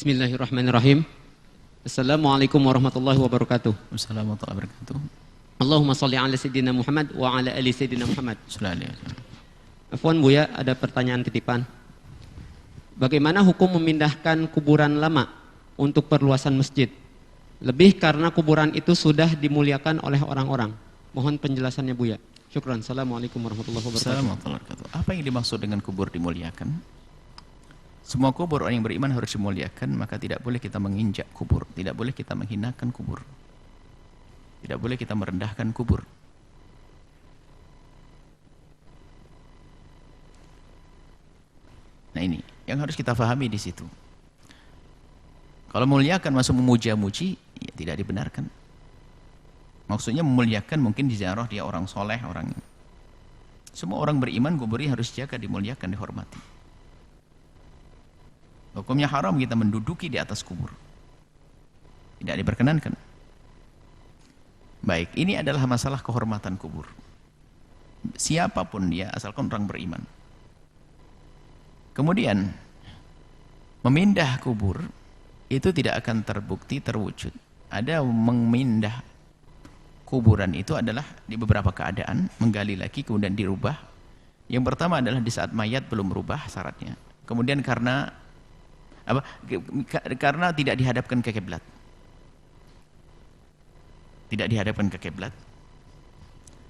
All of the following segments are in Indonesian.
Bismillahirrahmanirrahim. Assalamualaikum warahmatullahi wabarakatuh. Wassalamualaikum warahmatullahi wabarakatuh. Allahumma salli ala Sayyidina Muhammad wa ala ali Sayyidina Muhammad. Afwan Buya, ada pertanyaan titipan. Bagaimana hukum memindahkan kuburan lama untuk perluasan masjid? Lebih karena kuburan itu sudah dimuliakan oleh orang-orang. Mohon penjelasannya Buya. Syukran. Assalamualaikum warahmatullahi wabarakatuh. Assalamualaikum warahmatullahi wabarakatuh. Apa yang dimaksud dengan kubur dimuliakan? Semua kubur orang yang beriman harus dimuliakan, maka tidak boleh kita menginjak kubur, tidak boleh kita menghinakan kubur, tidak boleh kita merendahkan kubur. Nah ini yang harus kita pahami di situ. Kalau memuliakan masuk memuja-muji, ya tidak dibenarkan. Maksudnya memuliakan mungkin di ziarah dia orang soleh, orang. Semua orang beriman kuburnya harus jaga, dimuliakan, dihormati. Hukumnya haram kita menduduki di atas kubur. Tidak diperkenankan. Baik, ini adalah masalah kehormatan kubur. Siapapun dia, asalkan orang beriman. Kemudian, memindah kubur, itu tidak akan terbukti, terwujud. Ada memindah kuburan itu adalah di beberapa keadaan, menggali lagi, kemudian dirubah. Yang pertama adalah di saat mayat belum berubah syaratnya. Kemudian karena tidak dihadapkan ke kiblat. Tidak dihadapkan ke kiblat.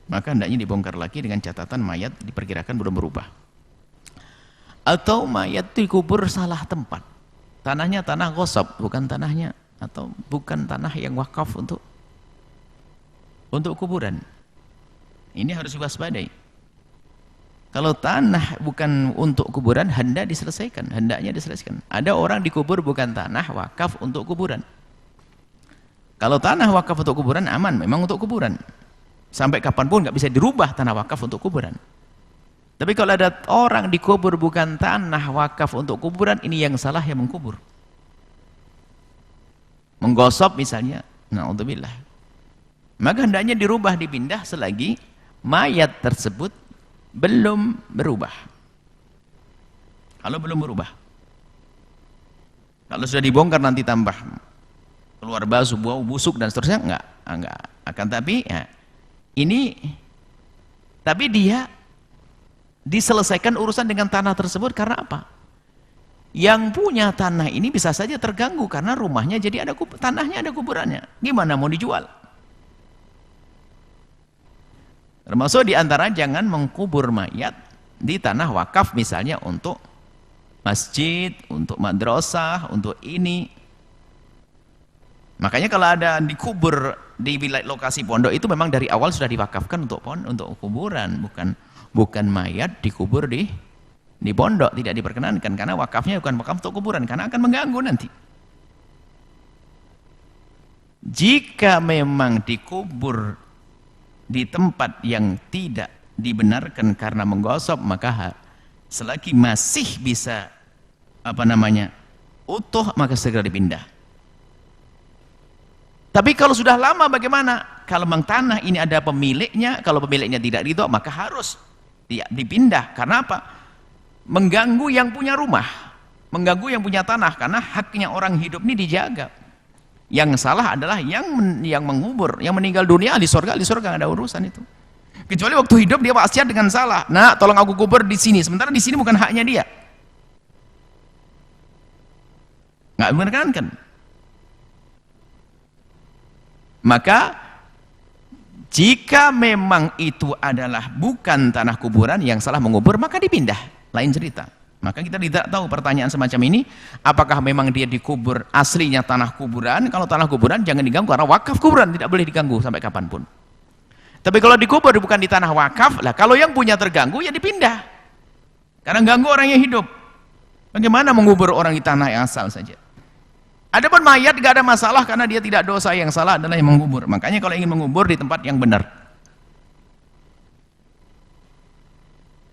Maka hendaknya dibongkar lagi dengan catatan mayat diperkirakan belum berubah. Atau mayat dikubur salah tempat. Tanahnya tanah ghasab, bukan tanahnya, atau bukan tanah yang wakaf untuk kuburan. Ini harus diwaspadai. Kalau tanah bukan untuk kuburan, hendaknya diselesaikan. Ada orang dikubur bukan tanah wakaf untuk kuburan. Kalau tanah wakaf untuk kuburan aman, memang untuk kuburan. Sampai kapanpun nggak bisa dirubah tanah wakaf untuk kuburan. Tapi kalau ada orang dikubur bukan tanah wakaf untuk kuburan, ini yang salah yang mengkubur. Menggosok misalnya, na'udzubillah. Maka hendaknya dirubah, dipindah selagi mayat tersebut belum berubah. Kalau belum berubah, kalau sudah dibongkar nanti tambah keluar bau, bau busuk dan seterusnya, enggak. Akan tapi ya, tapi dia diselesaikan urusan dengan tanah tersebut karena apa? Yang punya tanah ini bisa saja terganggu karena rumahnya jadi tanahnya ada kuburannya. Gimana mau dijual? Termasuk diantara jangan mengkubur mayat di tanah wakaf misalnya untuk masjid, untuk madrasah, untuk ini. Makanya kalau ada dikubur di wilayah lokasi pondok itu memang dari awal sudah diwakafkan untuk kuburan, bukan mayat dikubur di pondok, tidak diperkenankan karena wakafnya bukan wakaf untuk kuburan karena akan mengganggu nanti. Jika memang dikubur di tempat yang tidak dibenarkan karena menggosok, maka selagi masih bisa utuh, maka segera dipindah. Tapi kalau sudah lama bagaimana? Kalau memang tanah ini ada pemiliknya, kalau pemiliknya tidak ridho, maka harus dipindah. Karena apa? Mengganggu yang punya rumah, mengganggu yang punya tanah, karena haknya orang hidup ini dijaga. Yang salah adalah yang mengubur, yang meninggal dunia ahli surga nggak ada urusan itu. Kecuali waktu hidup dia wasiat dengan salah. Nah, tolong aku kubur di sini. Sementara di sini bukan haknya dia. Nggak dibenarkan. Maka jika memang itu adalah bukan tanah kuburan, yang salah mengubur, maka dipindah. Lain cerita. Maka kita tidak tahu pertanyaan semacam ini, apakah memang dia dikubur aslinya tanah kuburan? Kalau tanah kuburan jangan diganggu karena wakaf kuburan, tidak boleh diganggu sampai kapanpun. Tapi kalau dikubur bukan di tanah wakaf, lah kalau yang punya terganggu ya dipindah. Karena ganggu orang yang hidup. Bagaimana mengubur orang di tanah yang asal saja? Adapun mayat gak ada masalah karena dia tidak dosa, yang salah adalah yang mengubur. Makanya kalau ingin mengubur di tempat yang benar.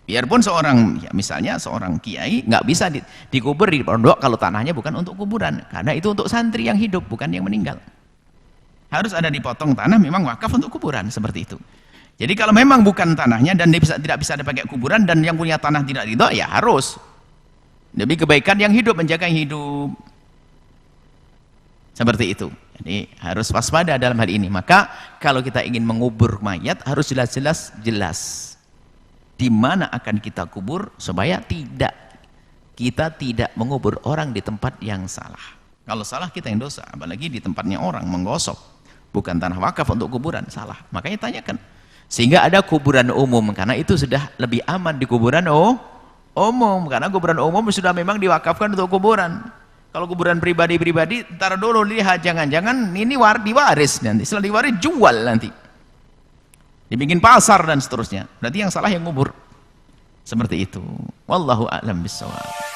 Biarpun misalnya seorang kiai nggak bisa dikubur di pondok kalau tanahnya bukan untuk kuburan, karena itu untuk santri yang hidup bukan yang meninggal. Harus ada dipotong tanah memang wakaf untuk kuburan, seperti itu. Jadi kalau memang bukan tanahnya dan dia tidak bisa dipakai kuburan dan yang punya tanah tidak ridho, ya harus demi kebaikan yang hidup, menjaga yang hidup. Seperti itu. Jadi harus waspada dalam hal ini. Maka kalau kita ingin mengubur mayat harus jelas di mana akan kita kubur supaya kita tidak mengubur orang di tempat yang salah. Kalau salah kita yang dosa, apalagi di tempatnya orang menggosok, bukan tanah wakaf untuk kuburan, salah. Makanya tanyakan. Sehingga ada kuburan umum, karena itu sudah lebih aman di kuburan umum, karena kuburan umum sudah memang diwakafkan untuk kuburan. Kalau kuburan pribadi-pribadi, ntar dulu lihat, jangan-jangan ini diwaris nanti, setelah diwaris jual nanti, dibikin pasar dan seterusnya. Berarti yang salah yang ngubur. Seperti itu. Wallahu a'lam bishawab.